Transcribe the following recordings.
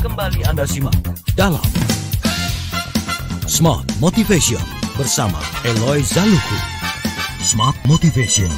Kembali Anda simak dalam Smart Motivation bersama Eloy Zaluku. Smart Motivation.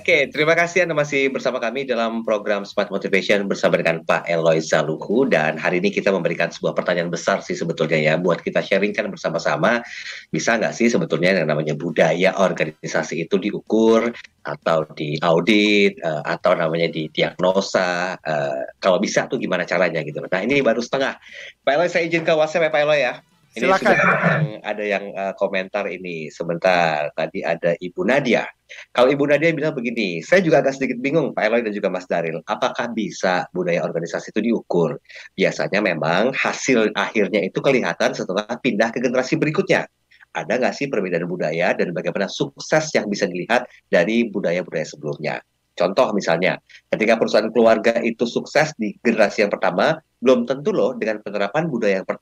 Oke, terima kasih Anda masih bersama kami dalam program Smart Motivation bersama dengan Pak Eloy Zaluku. Dan hari ini kita memberikan sebuah pertanyaan besar sih sebetulnya ya, buat kita sharingkan bersama-sama. Bisa nggak sih sebetulnya yang namanya budaya organisasi itu diukur atau diaudit atau namanya didiagnosa? Kalau bisa tuh gimana caranya gitu. Nah ini baru setengah. Pak Eloy, saya izin ke WhatsApp ya Pak Eloy ya. Ini Silakan. sudah ada yang komentar ini sebentar. Tadi ada Ibu Nadia. Kalau Ibu Nadia bilang begini, saya juga agak sedikit bingung Pak Eloy dan juga Mas Daril, apakah bisa budaya organisasi itu diukur? Biasanya memang hasil akhirnya itu kelihatan setelah pindah ke generasi berikutnya. Ada nggak sih perbedaan budaya dan bagaimana sukses yang bisa dilihat dari budaya-budaya sebelumnya? Contoh misalnya, ketika perusahaan keluarga itu sukses di generasi yang pertama, belum tentu loh dengan penerapan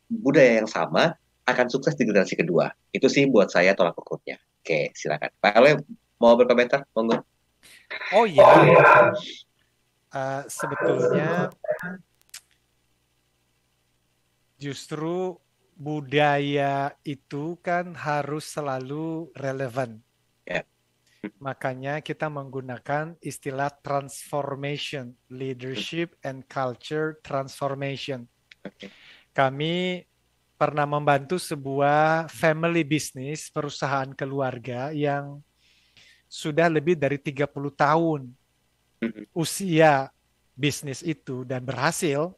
budaya yang sama akan sukses di generasi kedua. Itu sih buat saya tolak ukurnya. Oke, silakan. Pak Eloy, mau berkomentar? Monggo. Oh ya, sebetulnya justru budaya itu kan harus selalu relevan. Ya. Makanya kita menggunakan istilah transformation, leadership and culture transformation. Oke. Kami pernah membantu sebuah family business, perusahaan keluarga yang sudah lebih dari 30 tahun usia bisnis itu dan berhasil.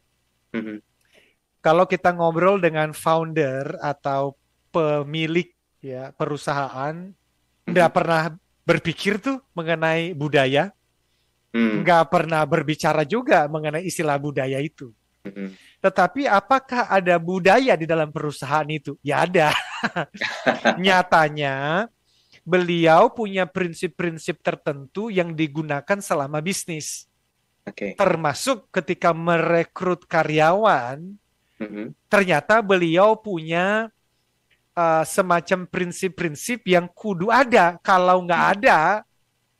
Kalau kita ngobrol dengan founder atau pemilik ya perusahaan, nggak pernah berpikir tuh mengenai budaya, nggak pernah berbicara juga mengenai istilah budaya itu. Tetapi apakah ada budaya di dalam perusahaan itu? Ya ada. Nyatanya beliau punya prinsip-prinsip tertentu yang digunakan selama bisnis. Termasuk ketika merekrut karyawan, ternyata beliau punya semacam prinsip-prinsip yang kudu ada. Kalau nggak ada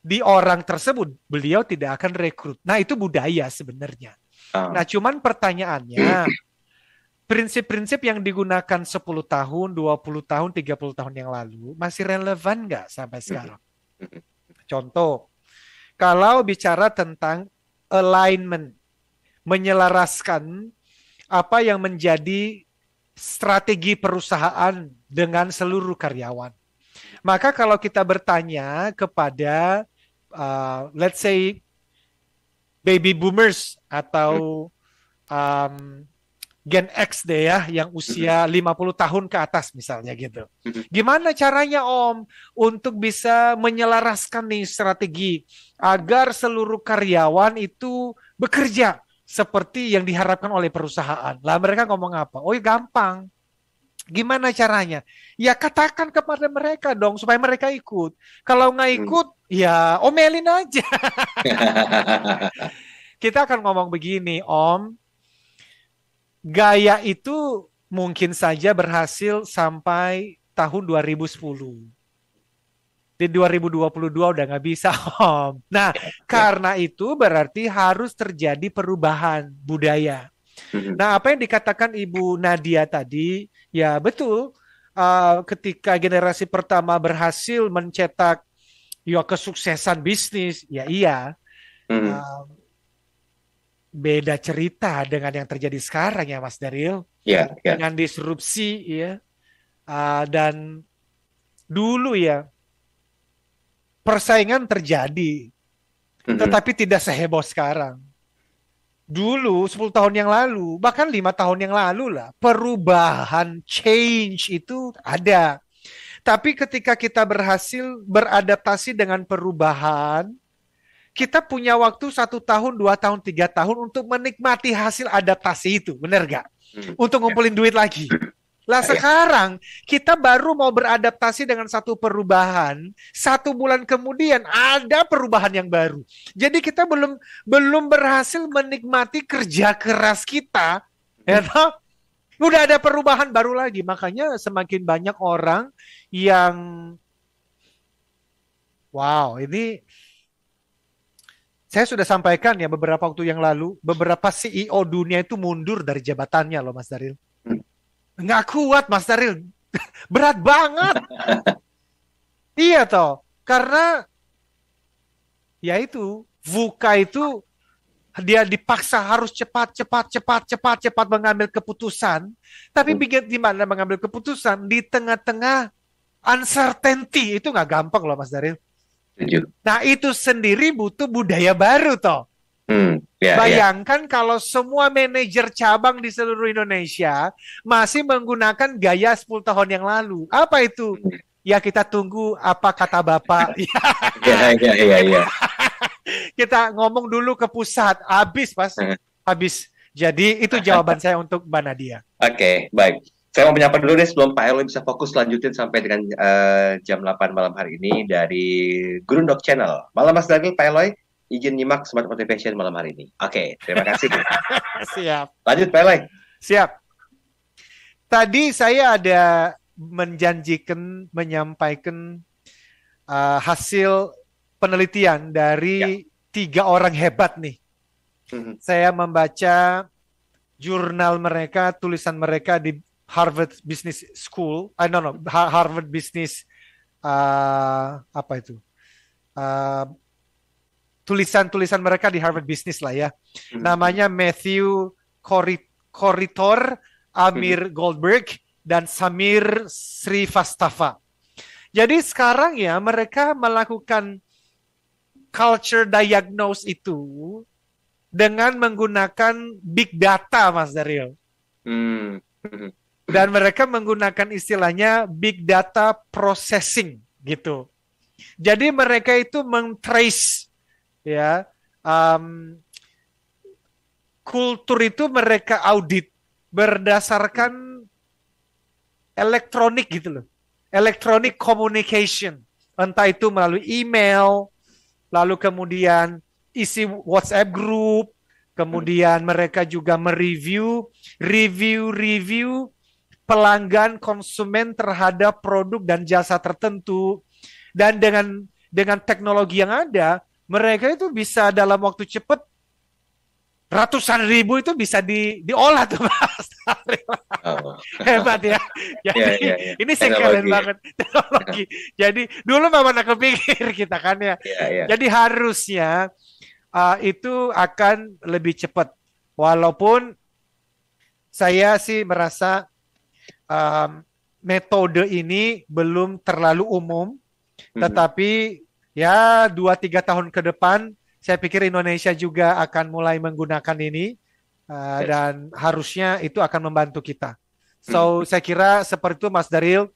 di orang tersebut, beliau tidak akan rekrut. Nah, itu budaya sebenarnya. Nah, cuman pertanyaannya, prinsip-prinsip yang digunakan 10 tahun, 20 tahun, 30 tahun yang lalu, masih relevan nggak sampai sekarang? Contoh, kalau bicara tentang alignment, menyelaraskan apa yang menjadi strategi perusahaan dengan seluruh karyawan. Maka kalau kita bertanya kepada, let's say, baby boomers atau Gen X deh ya, yang usia 50 tahun ke atas misalnya gitu. Gimana caranya Om untuk bisa menyelaraskan nih strategi agar seluruh karyawan itu bekerja seperti yang diharapkan oleh perusahaan? Lah mereka ngomong apa? Oh gampang. Gimana caranya? Ya katakan kepada mereka dong supaya mereka ikut. Kalau nggak ikut, ya omelin aja. Kita akan ngomong begini, Om. Gaya itu mungkin saja berhasil sampai tahun 2010. Di 2022 udah nggak bisa, Om. Nah, karena itu berarti harus terjadi perubahan budaya. Nah, apa yang dikatakan Ibu Nadia tadi, ya betul. Ketika generasi pertama berhasil mencetak ya kesuksesan bisnis, ya iya. Beda cerita dengan yang terjadi sekarang ya Mas Daril. Dengan disrupsi ya. Dan dulu ya persaingan terjadi. Tetapi tidak seheboh sekarang. Dulu 10 tahun yang lalu, bahkan 5 tahun yang lalu lah, perubahan, change itu ada. Tapi ketika kita berhasil beradaptasi dengan perubahan, kita punya waktu 1 tahun, 2 tahun, 3 tahun untuk menikmati hasil adaptasi itu, benar gak? Untuk ngumpulin duit lagi. Lah sekarang kita baru mau beradaptasi dengan satu perubahan, 1 bulan kemudian ada perubahan yang baru. Jadi kita belum berhasil menikmati kerja keras kita, ya toh? Udah ada perubahan baru lagi. Makanya semakin banyak orang yang Wow, ini saya sudah sampaikan ya beberapa waktu yang lalu, beberapa CEO dunia itu mundur dari jabatannya loh Mas Daril. Hmm. Nggak kuat Mas Daril, berat banget. Iya toh, karena ya itu, VUCA itu dia dipaksa harus cepat mengambil keputusan. Tapi gimana mengambil keputusan di tengah-tengah uncertainty itu nggak gampang loh Mas Daril. Setuju. Nah itu sendiri butuh budaya baru toh. Ya, Bayangkan kalau semua manajer cabang di seluruh Indonesia masih menggunakan gaya 10 tahun yang lalu. Apa itu? Ya kita tunggu apa kata Bapak. Ya. Kita ngomong dulu ke pusat. Habis, Mas. Habis. Jadi itu jawaban saya untuk Mbak Nadia. Oke, baik. Saya mau menyapa dulu deh sebelum Pak Eloy bisa fokus lanjutin sampai dengan jam 8 malam hari ini dari Grundok Channel. Malam Mas Daniel, Pak Eloy, izin nyimak Smart Motivation malam hari ini. Oke, terima kasih. Siap. Lanjut Pak Eloy. Siap. Tadi saya ada menyampaikan hasil penelitian dari 3 orang hebat nih. Saya membaca jurnal mereka, tulisan mereka di Harvard Business School, Harvard Business, apa itu? Tulisan-tulisan mereka di Harvard Business lah ya. Namanya Matthew Corritor, Amir Goldberg, dan Samir Srivastava. Jadi sekarang ya mereka melakukan culture diagnose itu dengan menggunakan big data, Mas Daryl. Dan mereka menggunakan istilahnya big data processing gitu. Jadi mereka itu mengtrace ya kultur itu mereka audit berdasarkan elektronik gitu loh. Electronic communication. Entah itu melalui email, lalu kemudian isi WhatsApp group, kemudian mereka juga mereview pelanggan konsumen terhadap produk dan jasa tertentu. Dan dengan teknologi yang ada, mereka itu bisa dalam waktu cepat ratusan ribu itu bisa diolah tuh Mas. Hebat ya. Jadi ini keren banget teknologi. Jadi dulu memang aku pikir kita kan ya. Jadi harusnya itu akan lebih cepat. Walaupun saya sih merasa metode ini belum terlalu umum, tetapi ya 2-3 tahun ke depan saya pikir Indonesia juga akan mulai menggunakan ini dan harusnya itu akan membantu kita. So saya kira seperti itu Mas Daryl.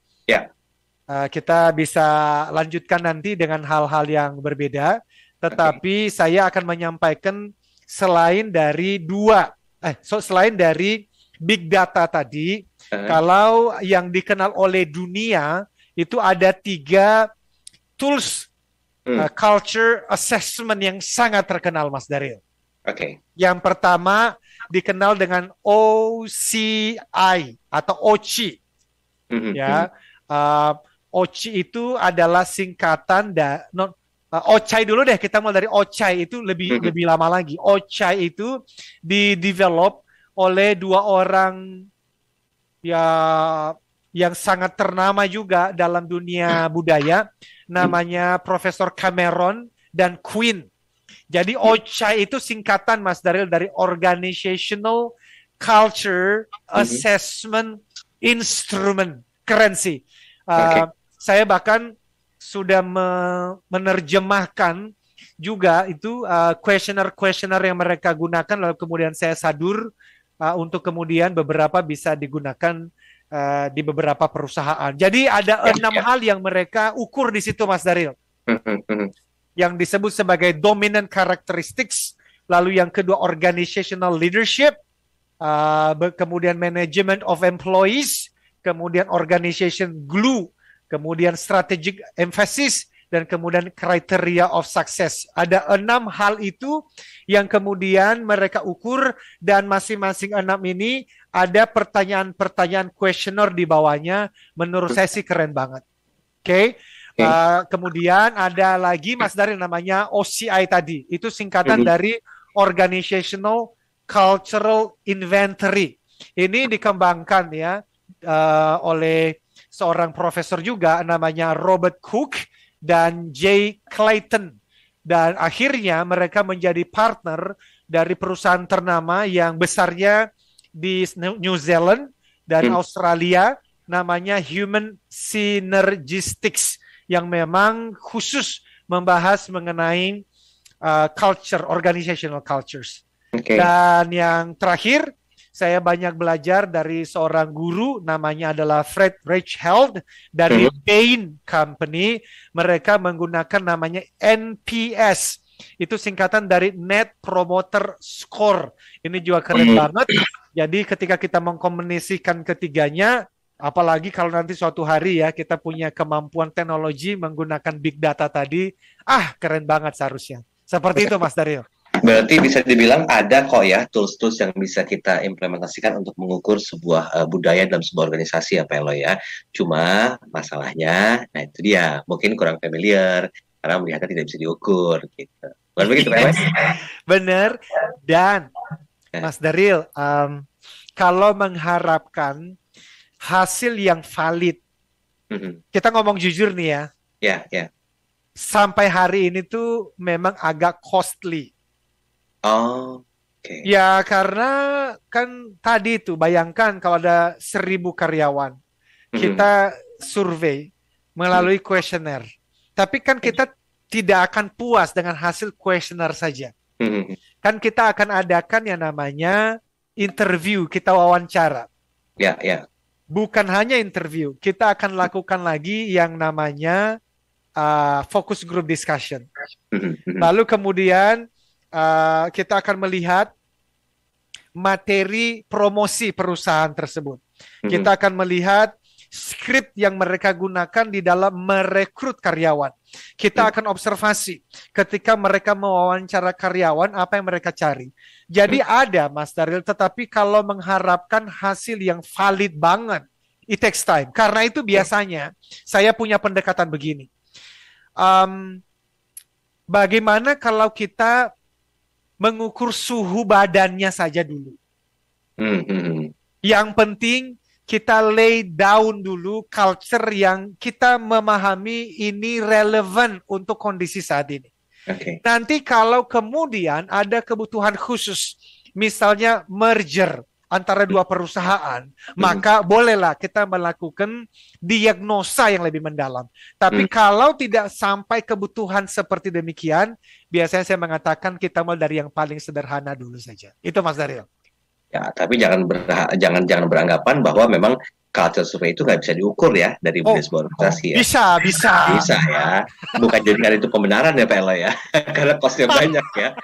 Kita bisa lanjutkan nanti dengan hal-hal yang berbeda. Tetapi saya akan menyampaikan selain dari big data tadi, kalau yang dikenal oleh dunia itu ada 3 tools culture assessment yang sangat terkenal, Mas Daryl. Yang pertama dikenal dengan OCI atau OCI. Ya, OCI itu adalah singkatan OCI dulu deh, kita mulai dari OCI itu lebih lama lagi. OCI itu di-develop oleh 2 orang ya yang sangat ternama juga dalam dunia budaya, namanya Profesor Cameron dan Quinn. Jadi OCI itu singkatan Mas Daryl dari Organizational Culture Assessment Instrument. Keren sih. Saya bahkan sudah menerjemahkan juga itu questionnaire yang mereka gunakan, lalu kemudian saya sadur untuk kemudian beberapa bisa digunakan di beberapa perusahaan. Jadi ada 6 hal yang mereka ukur di situ Mas Daryl. Yang disebut sebagai dominant characteristics, lalu yang kedua organizational leadership, kemudian management of employees, kemudian organization glue, kemudian strategic emphasis, dan kemudian criteria of success. Ada 6 hal itu yang kemudian mereka ukur, dan masing-masing 6 ini ada pertanyaan-pertanyaan questionnaire di bawahnya. Menurut saya sih keren banget. Kemudian ada lagi Mas Daryl namanya OCI tadi. Itu singkatan dari Organizational Cultural Inventory. Ini dikembangkan ya oleh seorang profesor juga namanya Robert Cook dan Jay Clayton. Dan akhirnya mereka menjadi partner dari perusahaan ternama yang besarnya di New Zealand dan Australia, namanya Human Synergistics, yang memang khusus membahas mengenai culture, organizational cultures. Dan yang terakhir, saya banyak belajar dari seorang guru, namanya adalah Fred Reichheld dari Bain Company. Mereka menggunakan namanya NPS. Itu singkatan dari Net Promoter Score. Ini juga keren banget. Jadi ketika kita mengkomunikasikan ketiganya, apalagi kalau nanti suatu hari ya kita punya kemampuan teknologi menggunakan big data tadi, keren banget seharusnya. Seperti itu Mas Daryl. Berarti bisa dibilang ada kok ya tools-tools yang bisa kita implementasikan untuk mengukur sebuah budaya dalam sebuah organisasi ya Pak Eloy ya. Cuma masalahnya, nah itu dia, mungkin kurang familiar karena melihatnya tidak bisa diukur gitu. Bukan begitu Pak Eloy? Bener. Dan Mas Daryl, kalau mengharapkan hasil yang valid, kita ngomong jujur nih ya. Ya. Sampai hari ini tuh memang agak costly. Ya karena kan tadi itu bayangkan kalau ada 1.000 karyawan, kita survei melalui kuesioner, tapi kan kita tidak akan puas dengan hasil kuesioner saja. Kan kita akan adakan yang namanya interview, kita wawancara. Ya. Bukan hanya interview, kita akan lakukan lagi yang namanya focus group discussion. Lalu kemudian kita akan melihat materi promosi perusahaan tersebut. Kita akan melihat skrip yang mereka gunakan di dalam merekrut karyawan. Kita akan observasi ketika mereka mewawancara karyawan apa yang mereka cari. Jadi ada Mas Daryl, tetapi kalau mengharapkan hasil yang valid banget, it takes time. Karena itu biasanya saya punya pendekatan begini. Bagaimana kalau kita mengukur suhu badannya saja dulu. Yang penting kita lay down dulu culture yang kita memahami ini relevan untuk kondisi saat ini. Nanti kalau kemudian ada kebutuhan khusus, misalnya merger antara dua perusahaan, maka bolehlah kita melakukan diagnosa yang lebih mendalam. Tapi kalau tidak sampai kebutuhan seperti demikian, biasanya saya mengatakan kita mulai dari yang paling sederhana dulu saja. Itu Mas Daryl. Ya, tapi jangan beranggapan bahwa memang culture survey itu nggak bisa diukur ya dari sebuah organisasi ya. Bisa ya. Bukan jadikan itu pembenaran ya Pak Eloy ya. Karena costnya banyak ya.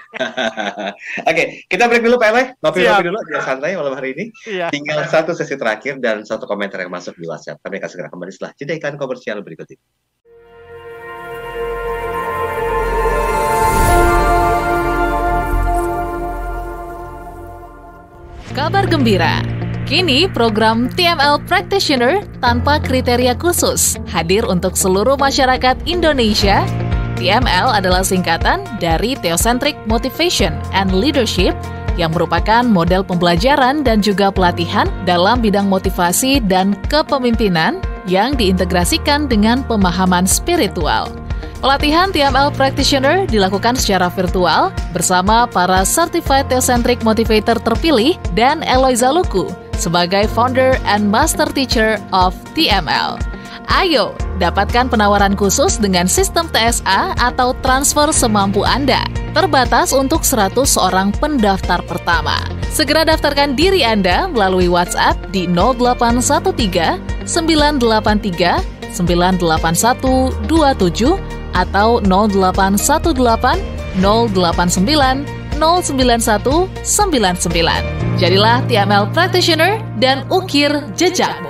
Oke, kita break dulu Pak Eloy. Ngopi dulu, biar santai malam hari ini. Tinggal satu sesi terakhir dan satu komentar yang masuk di WhatsApp. Kami akan segera kembali setelah jeda iklan komersial berikut ini. Kabar gembira. Kini program TML Practitioner tanpa kriteria khusus hadir untuk seluruh masyarakat Indonesia. TML adalah singkatan dari Theocentric Motivation and Leadership yang merupakan model pembelajaran dan juga pelatihan dalam bidang motivasi dan kepemimpinan yang diintegrasikan dengan pemahaman spiritual. Pelatihan TML Practitioner dilakukan secara virtual bersama para Certified Theocentric Motivator terpilih dan Eloy Zaluku sebagai Founder and Master Teacher of TML. Ayo, dapatkan penawaran khusus dengan sistem TSA atau transfer semampu Anda. Terbatas untuk 100 orang pendaftar pertama. Segera daftarkan diri Anda melalui WhatsApp di 0813 983 98127 atau 0818 089 09199. Jadilah TML Practitioner dan ukir jejakmu.